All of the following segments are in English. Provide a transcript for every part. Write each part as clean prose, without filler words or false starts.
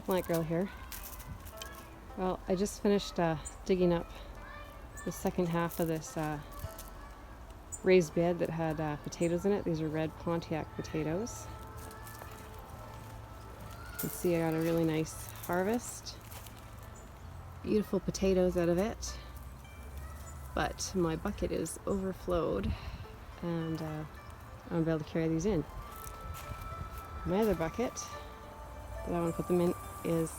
Plant girl here. Well, I just finished digging up the second half of this raised bed that had potatoes in it. These are red Pontiac potatoes. You can see I got a really nice harvest. Beautiful potatoes out of it. But my bucket is overflowed and I won't be able to carry these in. My other bucket that I want to put them in is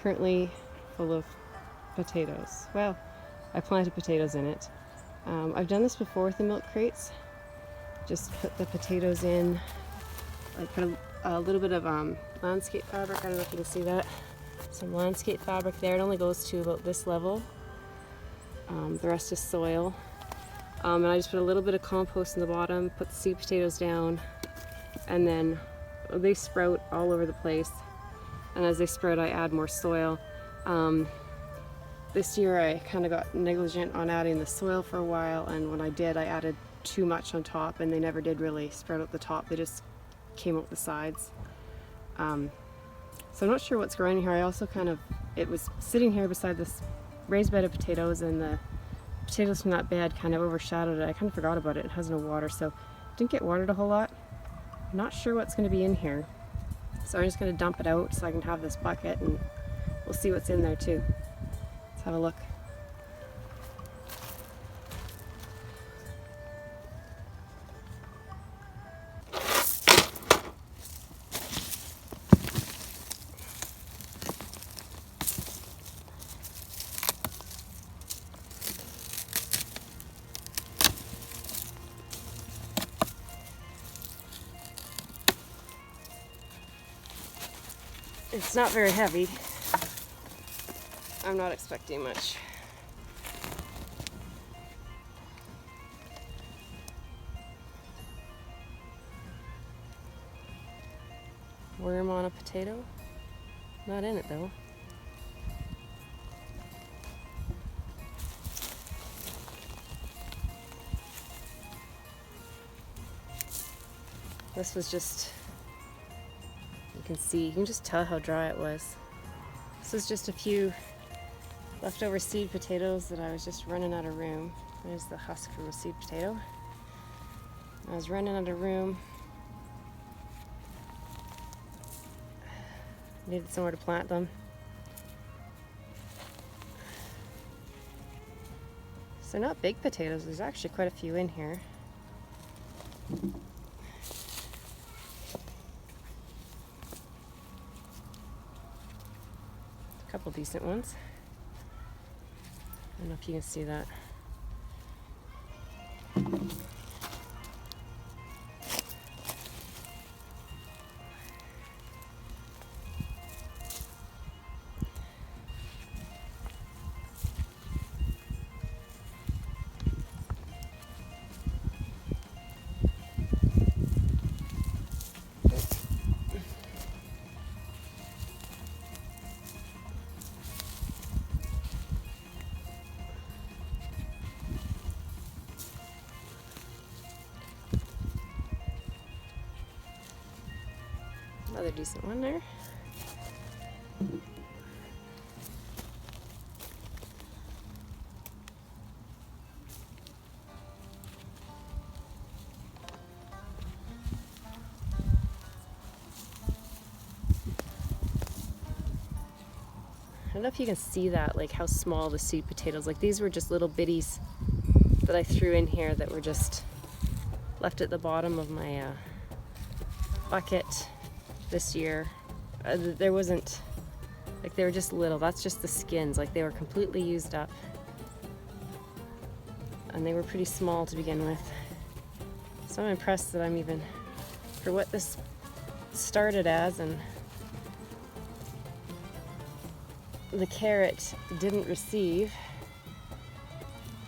currently full of potatoes. Well, I planted potatoes in it. I've done this before with the milk crates. Just put the potatoes in, I put a little bit of landscape fabric, I don't know if you can see that. Some landscape fabric there, it only goes to about this level. The rest is soil. And I just put a little bit of compost in the bottom, put the seed potatoes down, and then they sprout all over the place. And as they sprout, I add more soil. This year I kind of got negligent on adding the soil for a while, and when I did, I added too much on top, and they never did really sprout out the top. They just came out the sides. So I'm not sure what's growing here. I also it was sitting here beside this raised bed of potatoes, and the potatoes from that bed kind of overshadowed it. I kind of forgot about it. It has no water, so it didn't get watered a whole lot. I'm not sure what's going to be in here. So I'm just going to dump it out so I can have this bucket, and we'll see what's in there too. Let's have a look. It's not very heavy. I'm not expecting much. Worm on a potato? Not in it though. This was just, you can just tell how dry it was. This is just a few leftover seed potatoes that I was just running out of room. There's the husk from a seed potato. I was running out of room. Needed somewhere to plant them. So they're not big potatoes, there's actually quite a few in here. A couple decent ones. I don't know if you can see that. Another decent one there. I don't know if you can see that, like how small the seed potatoes, like these were just little bitties that I threw in here that were just left at the bottom of my bucket this year. There wasn't, like they were just little, that's just the skins, like they were completely used up. And they were pretty small to begin with. So I'm impressed that I'm even, for what this started as and the carrot didn't receive,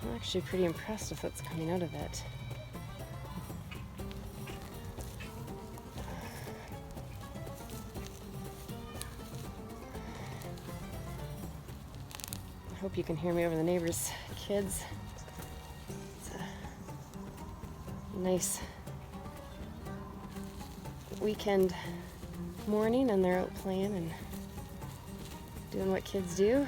I'm actually pretty impressed with what's coming out of it. I hope you can hear me over the neighbors' kids. It's a nice weekend morning and they're out playing, and Doing what kids do.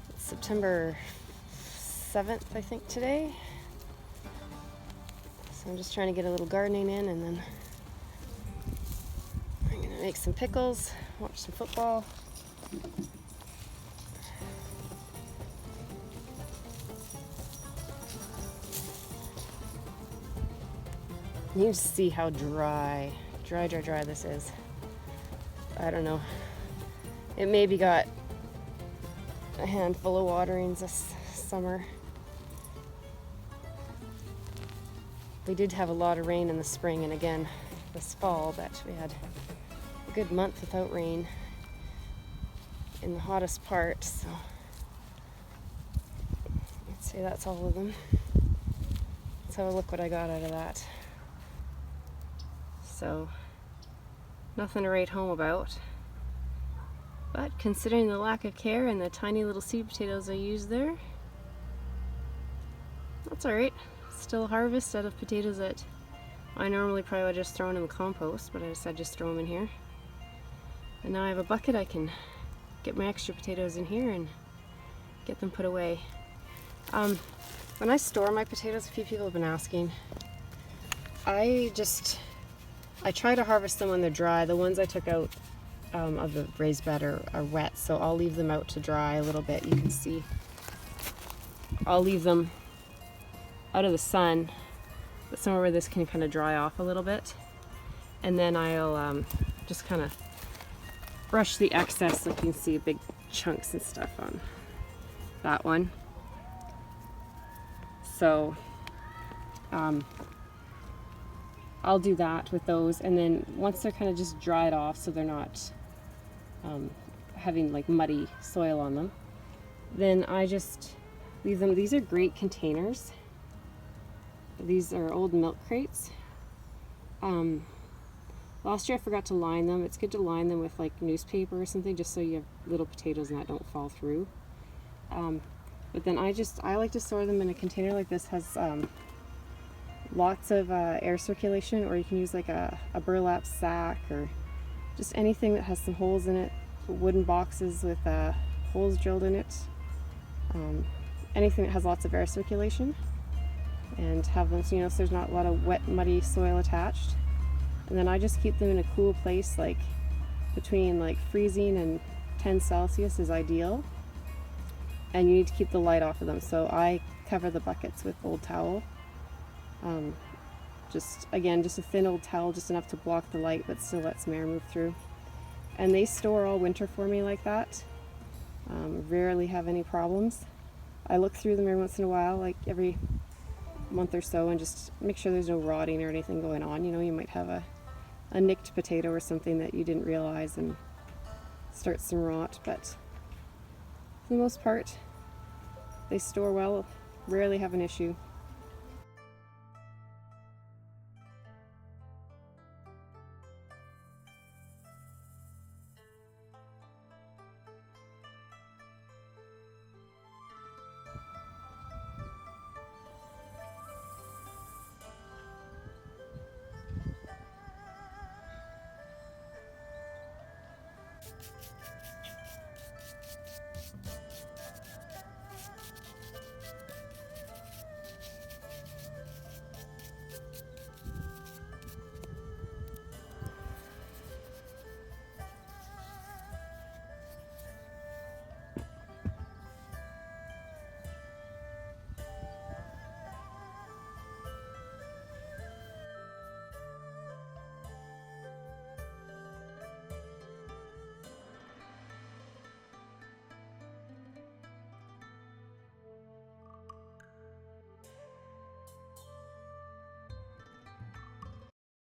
It's September 7th, I think, today. So I'm just trying to get a little gardening in, and then I'm gonna make some pickles, watch some football. You can see how dry this is. I don't know. It maybe got a handful of waterings this summer. We did have a lot of rain in the spring and again this fall, but we had a good month without rain in the hottest part, so I'd say that's all of them. Let's have a look what I got out of that. So, nothing to write home about, but considering the lack of care and the tiny little seed potatoes I used there, that's alright. Still harvest out of potatoes that I normally probably would have just thrown in the compost, but I decided just throw them in here. And now I have a bucket. I can get my extra potatoes in here and get them put away. When I store my potatoes, a few people have been asking, I try to harvest them when they're dry. The ones I took out of the raised bed are wet, so I'll leave them out to dry a little bit. You can see I'll leave them out of the sun, but somewhere where this can kind of dry off a little bit, and then I'll just kind of brush the excess. Like you can see big chunks and stuff on that one. So I'll do that with those, and then once they're kind of just dried off so they're not having like muddy soil on them, then I just leave them. These are great containers. These are old milk crates. Last year I forgot to line them. It's good to line them with like newspaper or something, just so you have little potatoes and that don't fall through. But then I like to store them in a container like this. Has lots of air circulation, or you can use like a burlap sack or just anything that has some holes in it. Wooden boxes with holes drilled in it. Anything that has lots of air circulation, and have them, so there's not a lot of wet, muddy soil attached. And then I just keep them in a cool place, like between like freezing and 10 Celsius is ideal. And you need to keep the light off of them, so I cover the buckets with old towel. Just a thin old towel, just enough to block the light but still let some air move through. And they store all winter for me like that. Rarely have any problems. I look through them every once in a while, like every month or so, and just make sure there's no rotting or anything going on. You might have a nicked potato or something that you didn't realize and start some rot, but for the most part they store well. Rarely have an issue.